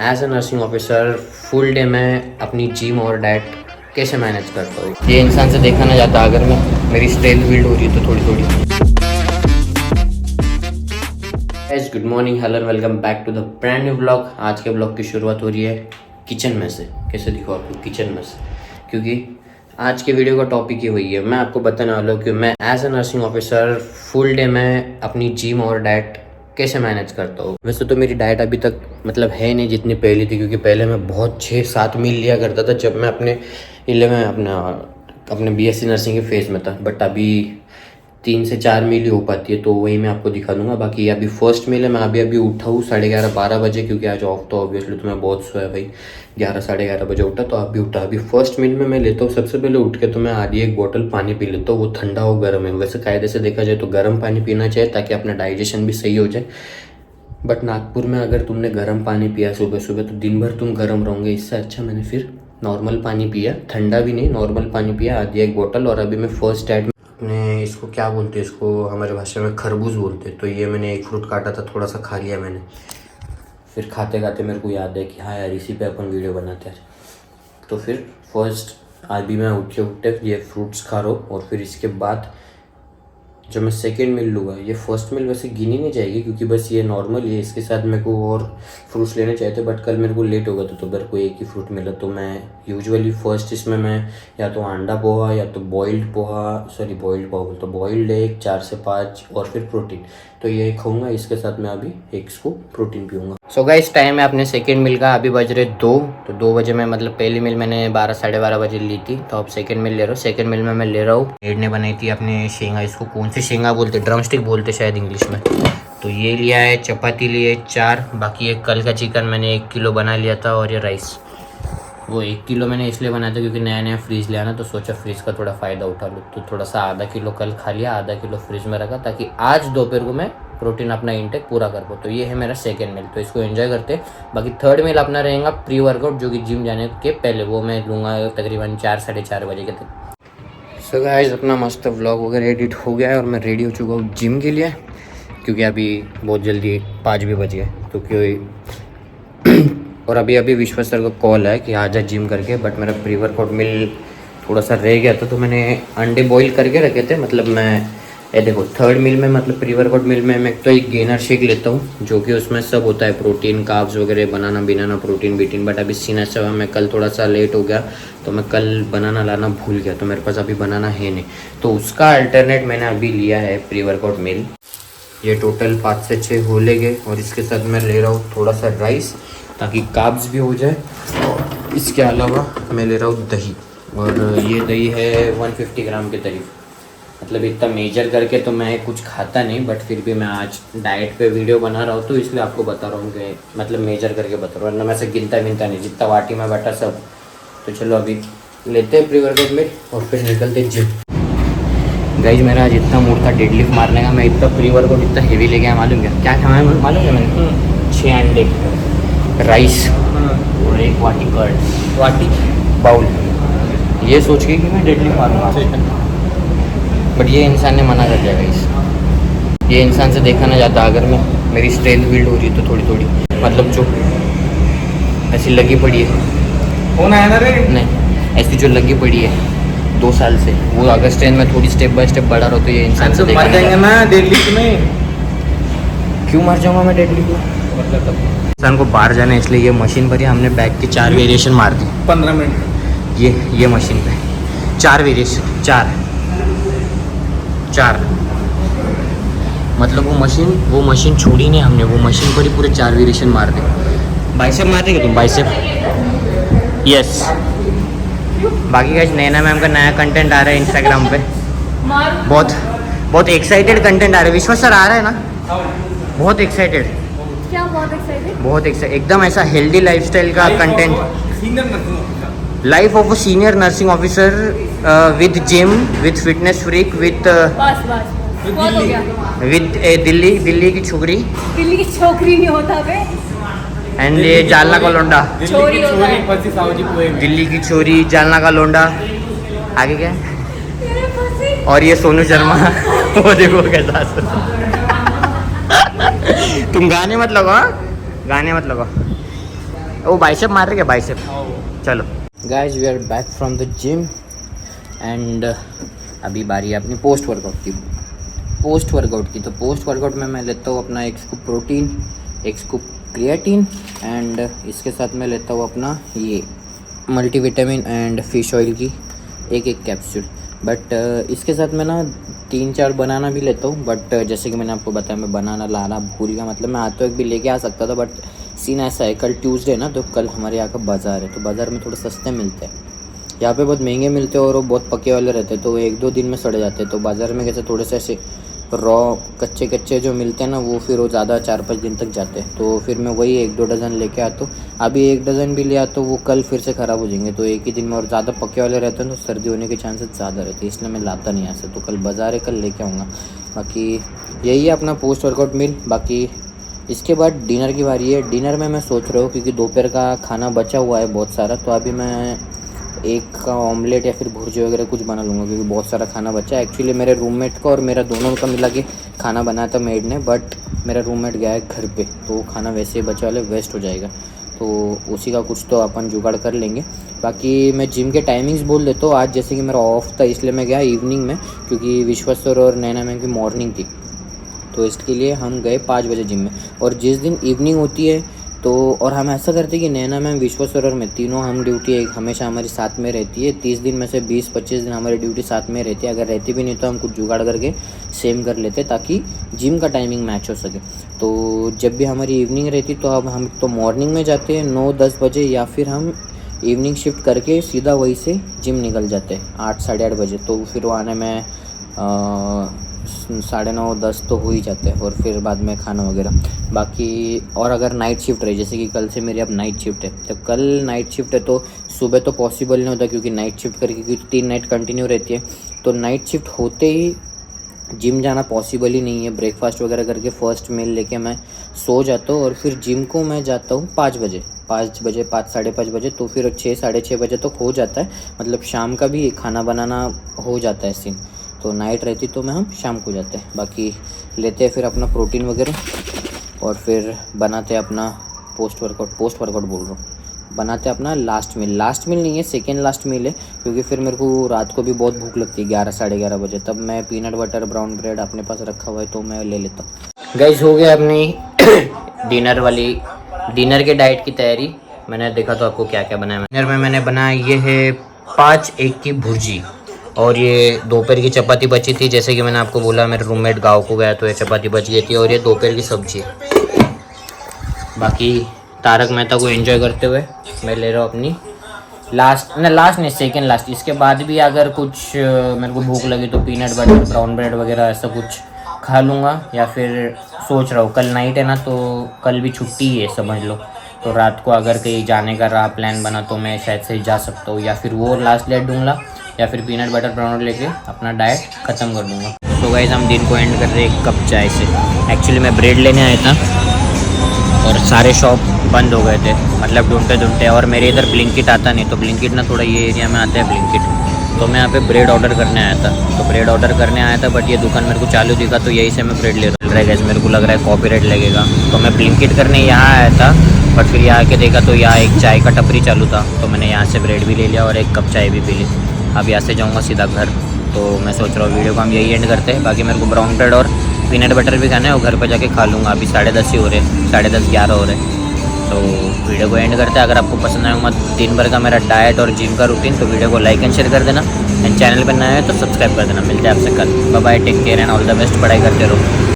As a nursing officer full day में अपनी gym और डाइट कैसे मैनेज करता हूँ, ये इंसान से देखा ना जाता। अगर मैं मेरी स्ट्रेंथ बिल्ड हो रही है तो थोड़ी थोड़ी। Guys good morning, hello, welcome back to the brand new blog. आज के ब्लॉग की शुरुआत हो रही है किचन में से। कैसे दिखो आपको किचन में से, क्योंकि आज के वीडियो का टॉपिक ही वही है। मैं आपको बताने वाला हूँ कि मैं as a nursing officer full day में अपनी जिम और डाइट कैसे मैनेज करता हूँ। वैसे तो मेरी डाइट अभी तक मतलब है नहीं जितनी पहले थी, क्योंकि पहले मैं बहुत 6-7 मील लिया करता था जब मैं अपने BSc नर्सिंग के फेज़ में था। बट अभी 3 से 4 मील ही हो पाती है, तो वही मैं आपको दिखा दूंगा। बाकी अभी फर्स्ट मील है। मैं अभी उठा हूँ 11:30-12 बजे, क्योंकि आज ऑफ तो ऑब्वियसली तो मैं बहुत सोया भाई। 11-11:30 बजे उठा, तो अभी उठा। अभी फर्स्ट मील में मैं लेता हूँ सबसे पहले उठ के तो मैं आधी एक बोतल पानी पी लेता हूँ। वो ठंडा हो गर्म है, वैसे कायदे से देखा जाए तो गर्म पानी पीना चाहिए ताकि अपना डाइजेशन भी सही हो जाए। बट नागपुर में अगर तुमने गर्म पानी पिया सुबह सुबह तो दिन भर तुम गर्म रहोगे। इससे अच्छा मैंने फिर नॉर्मल पानी पिया, ठंडा भी नहीं, नॉर्मल पानी पिया आधी एक बोतल। और अभी मैं फर्स्ट डाइट में अपने इसको क्या बोलते हैं, इसको हमारे भाषा में खरबूज बोलते हैं। तो ये मैंने एक फ्रूट काटा था, थोड़ा सा खा लिया मैंने। फिर खाते खाते मेरे को याद है कि हाँ यार इसी पे अपन वीडियो बनाते हैं। तो फिर फर्स्ट अभी मैं उठते ये फ्रूट्स खा रहा हूँ। और फिर इसके बाद जो मैं सेकेंड मील लूँगा, ये फर्स्ट मील वैसे गिनी नहीं जाएगी क्योंकि बस ये नॉर्मल है। इसके साथ मेरे को और फ्रूट्स लेने चाहिए थे, बट कल मेरे को लेट हो गया तो मेरे को एक ही फ्रूट मिला। तो मैं यूजुअली फर्स्ट इसमें मैं या तो अंडा पोहा या तो बॉइल्ड पोहा बॉइल्ड एग 4 से 5 और फिर प्रोटीन, तो ये खाऊंगा। इसके साथ मैं अभी एक स्कूप प्रोटीन पीऊँगा। सो गाइस टाइम है अपने सेकेंड मील का। अभी बज रहे 2, तो 2 बजे में मतलब पहली मील मैंने 12-12:30 बजे ली थी, तो अब सेकेंड मील ले रहा हूँ। सेकेंड मील में मैं ले रहा हूँ, मेड ने बनाई थी अपने शेंगा, इसको कौन सी शेंगा बोलते, ड्रम स्टिक बोलते शायद इंग्लिश में। तो ये लिया है, चपाती लिए 4, बाकी ये कल का चिकन मैंने 1 किलो बना लिया था। और ये राइस वो 1 किलो मैंने इसलिए बनाया था क्योंकि नया फ्रीज़ लिया ना, तो सोचा फ्रीज़ का थोड़ा फ़ायदा उठा लूँ। तो थोड़ा सा आधा किलो कल खा लिया, आधा किलो फ्रीज में रखा ताकि आज दोपहर को मैं प्रोटीन अपना इंटेक पूरा कर पाऊँ। तो ये है मेरा सेकेंड मील, तो इसको एंजॉय करते हैं। बाकी थर्ड मील अपना रहेगा प्री वर्कआउट, जो कि जिम जाने के पहले वो मैं लूँगा तकरीबन 4-4:30 बजे के तक। सो गाइस अपना मस्त व्लॉग वगैरह एडिट हो गया है और मैं रेडी हो चुका हूँ जिम के लिए, क्योंकि अभी बहुत जल्दी 5 भी बज गए। तो और अभी विश्वास सर का कॉल है कि आजा जिम करके। बट मेरा प्री वर्कआउट मील थोड़ा सा रह गया था, तो मैंने अंडे बॉईल करके रखे थे। मतलब मैं ये देखो थर्ड मील में मतलब प्री वर्कआउट मील में मैं तो एक गेनर शेक लेता हूँ, जो कि उसमें सब होता है, प्रोटीन, कार्ब्स वगैरह, बनाना प्रोटीन बीटीन। बट अभी सीन ऐसा हुआ, मैं कल थोड़ा सा लेट हो गया, तो मैं कल बनाना लाना भूल गया, तो मेरे पास अभी बनाना है नहीं। तो उसका अल्टरनेट मैंने अभी लिया है प्री वर्कआउट मील। ये टोटल 5 से 6 हो लेंगे। और इसके साथ मैं ले रहा हूँ थोड़ा सा राइस ताकि कार्ब्स भी हो जाए। और इसके अलावा मैं ले रहा हूँ दही, और ये दही है 150 ग्राम के करीब। मतलब इतना मेजर करके तो मैं कुछ खाता नहीं, बट फिर भी मैं आज डाइट पे वीडियो बना रहा हूँ तो इसलिए आपको बता रहा हूँ कि मतलब मेजर करके बता रहा हूँ, वरना मैं से गिनता नहीं, जितना वाटी में बैठा सब। तो चलो अभी लेते हैं प्री वर्कआउट में और फिर निकलते हैं जिम। गाइस मेरा आज इतना मूड था डेडलिफ्ट मारने का, मैं इतना प्री वर्कआउट इतना हेवी ले गया। मालूम क्या खाया मालूम है मैंने? 6 अंडे, राइस और 1 वाटी कर्ड, वाटी बाउल, ये सोच के कि मैं डेडलिफ्ट मारूंगा। बट ये इंसान ने मना कर दिया गाइस। ये इंसान से देखा ना जाता। अगर मैं मेरी स्ट्रेंथ बिल्ड हो रही है तो थोड़ी थोड़ी, मतलब जो ऐसी लगी पड़ी है, कौन आया ना रे? नहीं, ऐसी जो लगी पड़ी है 2 साल से, वो अगर स्ट्रेंथ में थोड़ी स्टेप बाय स्टेप बढ़ा रहा हो तो ये इंसान से देखा मर जाएंगे ना डेडलिफ्ट में। क्यों मर जाऊंगा मैं डेडलिफ्ट में? मतलब इंसान को बाहर जाना है, इसलिए ये मशीन पर ही हमने बैक की 4 वेरिएशन मार दी 15 मिनट। ये मशीन पे 4 वेरिएशन, 4 मतलब वो मशीन छोड़ी नहीं हमने, वो मशीन पर ही पूरे 4 वेरिएशन मार दे। बाइसेप मार देगा तुम? Bicep, yes. बाकी गाइस नैना मैम का नया कंटेंट आ रहा है इंस्टाग्राम पे, बहुत एक्साइटेड कंटेंट आ रहा है। विश्वास सर आ रहा है ना? बहुत एक्साइटेड, क्या बहुत एक्साइटेड? एकदम ऐसा हेल्दी लाइफस्टाइल का content. Life of a senior nursing officer with gym, with fitness freak, with बस बहुत हो गया। विद दिल्ली की छोकरी, दिल्ली की छोकरी नहीं होता बे, एंड ये जालना का लोंडा, छोरी होता है। दिल्ली की छोरी, जालना का लोंडा। आगे क्या है? तेरे फंसी। और ये सोनू शर्मा वो देखो कैसा तुम गाने मत लगाओ, गाने मत लगाओ। वो बाइसेप मार रहे क्या बाइसेप? चलो guys we are back from the gym and अभी बारी है अपनी पोस्ट वर्कआउट की। तो पोस्ट वर्कआउट में मैं लेता हूँ अपना 1 scoop protein, 1 scoop creatine and इसके साथ मैं लेता हूँ अपना ये मल्टीविटामिन एंड फिश ऑयल की एक कैप्सूल। बट इसके साथ मैं ना 3-4 बनाना भी लेता हूँ। बट जैसे कि मैंने आपको बताया मैं बनाना लाना भूल गया। मतलब मैं आता एक भी लेके आ सकता था, बट सीन ऐसा है कल ट्यूसडे ना, तो कल हमारे यहाँ का बाज़ार है, तो बाज़ार में थोड़े सस्ते मिलते हैं। यहाँ पे बहुत महंगे मिलते हैं और वो बहुत पके वाले रहते हैं, तो 1-2 दिन में सड़ जाते हैं। तो बाज़ार में कैसे थोड़े से ऐसे रॉ कच्चे जो मिलते हैं ना, वो फिर वो ज़्यादा 4-5 दिन तक जाते हैं। तो फिर मैं वही 1-2 डज़न लेके आता हूँ। अभी 1 डज़न भी ले आता हूँ, वो कल फिर से ख़राब हो जाएंगे। तो एक ही दिन में, और ज़्यादा पके वाले रहते हैं तो सर्दी होने के चांसेस ज़्यादा रहते हैं, इसलिए मैं लाता नहीं ऐसे। तो कल बाज़ार है, कल लेके आऊँगा। बाकी यही है अपना पोस्ट वर्कआउट मील। बाकी इसके बाद डिनर की बारी है। डिनर में मैं सोच रहा हूँ क्योंकि दोपहर का खाना बचा हुआ है बहुत सारा, तो अभी मैं एक का ऑमलेट या फिर भुर्जी वगैरह कुछ बना लूँगा क्योंकि बहुत सारा खाना बचा है। एक्चुअली मेरे रूममेट का और मेरा दोनों का मिला के खाना बनाया था मेड ने, बट मेरा रूममेट गया है घर पे, तो खाना वैसे ही बचा वाले वेस्ट हो जाएगा। तो उसी का कुछ तो अपन जुगाड़ कर लेंगे। बाकी मैं जिम के टाइमिंग्स बोल देता हूँ। आज जैसे कि मेरा ऑफ था इसलिए मैं गया इवनिंग में, क्योंकि विश्वेश्वर और नैना मैम की मॉर्निंग थी, तो इसके लिए हम गए 5 बजे जिम में। और जिस दिन इवनिंग होती है तो, और हम ऐसा करते हैं कि नैना मैम विश्वेश्वर और मैं तीनों हम ड्यूटी एक हमेशा हमारी साथ में रहती है। 30 दिन में से 20-25 दिन हमारी ड्यूटी साथ में रहती है। अगर रहती भी नहीं तो हम कुछ जुगाड़ करके सेम कर लेते ताकि जिम का टाइमिंग मैच हो सके। तो जब भी हमारी इवनिंग रहती तो अब हम तो मॉर्निंग में जाते हैं 9-10 बजे, या फिर हम इवनिंग शिफ्ट करके सीधा वहीं से जिम निकल जाते हैं 8-8:30 बजे। तो फिर वो आने में 9:30-10 तो हो ही जाते हैं, और फिर बाद में खाना वगैरह। बाकी और अगर नाइट शिफ्ट रही, जैसे कि कल से मेरी अब नाइट शिफ्ट है, तो कल नाइट शिफ्ट है तो सुबह तो पॉसिबल नहीं होता क्योंकि नाइट शिफ्ट करके, क्योंकि 3 नाइट कंटिन्यू रहती है, तो नाइट शिफ्ट होते ही जिम जाना पॉसिबल ही नहीं है। ब्रेकफास्ट वगैरह करके फर्स्ट मील लेके मैं सो जाता हूँ, और फिर जिम को मैं जाता हूँ 5 बजे 5-5:30 बजे। तो फिर 6-6:30 बजे तक हो जाता है, मतलब शाम का भी खाना बनाना हो जाता है सीन। तो नाइट रहती तो मैं हम शाम को जाते हैं। बाकी लेते हैं फिर अपना प्रोटीन वगैरह, और फिर बनाते हैं अपना पोस्ट वर्कआउट बोल रहा हूँ, बनाते हैं अपना लास्ट मील नहीं है, सेकेंड लास्ट मील है, क्योंकि फिर मेरे को रात को भी बहुत भूख लगती है 11-11:30 बजे। तब मैं पीनट बटर ब्राउन ब्रेड अपने पास रखा हुआ है तो मैं ले लेता हूँ। गाइस हो गया अपनी डिनर के डाइट की तैयारी। मैंने देखा तो आपको क्या क्या बनाया। डिनर में मैंने बनाया ये है 5 एग की भुर्जी, और ये दोपहर की चपाती बची थी। जैसे कि मैंने आपको बोला मेरे रूममेट गांव को गया तो ये चपाती बच गई थी, और ये दोपहर की सब्जी है। बाकी तारक मेहता को एंजॉय करते हुए मैं ले रहा हूँ अपनी सेकेंड लास्ट। इसके बाद भी अगर कुछ मेरे को भूख लगी तो पीनट बटर ब्राउन ब्रेड वगैरह ऐसा कुछ खा लूँगा, या फिर सोच रहा हूँ कल नाइट है ना, तो कल भी छुट्टी है समझ लो, तो रात को अगर कहीं जाने का रहा प्लान बना तो मैं शायद से जा सकता हूँ, या फिर वो लास्ट लेट दूँगा, या फिर पीनट बटर ब्राउन लेके अपना डाइट ख़त्म कर दूँगा। तो गाइस हम दिन को एंड कर रहे हैं 1 कप चाय से। एक्चुअली मैं ब्रेड लेने आया था और सारे शॉप बंद हो गए थे, मतलब ढूंढते, और मेरे इधर ब्लिंकिट आता नहीं, तो ब्लिंकिट ना थोड़ा ये एरिया में आता है ब्लिंकिट, तो मैं यहाँ पे ब्रेड ऑर्डर करने आया था। बट ये दुकान मेरे को चालू दिखा तो यही से मैं ब्रेड ले रहा है। गैस मेरे को लग रहा है कॉपीराइट लगेगा, तो मैं ब्लिंकिट करने यहाँ आया था, बट फिर यहाँ आके देखा तो यहाँ एक चाय का टपरी चालू था, तो मैंने यहाँ से ब्रेड भी ले लिया और 1 कप चाय भी पी ली। अब यहाँ से जाऊँगा सीधा घर, तो मैं सोच रहा हूँ वीडियो को हम यही एंड करते हैं। बाकी मेरे को ब्राउन ब्रेड और पीनट बटर भी खाना है, और घर पर जाके खा लूँगा। अभी 10:30 ही हो रहे, 10:30-11 हो रहे, तो वीडियो को एंड करते हैं। अगर आपको पसंद आएगा दिन भर का मेरा डाइट और जिम का रूटीन, तो वीडियो को लाइक एंड शेयर कर देना, एंड चैनल पर नया है तो सब्सक्राइब कर देना। मिलते हैं आपसे कल। Bye bye, take care and all the best. पढ़ाई करते रहो।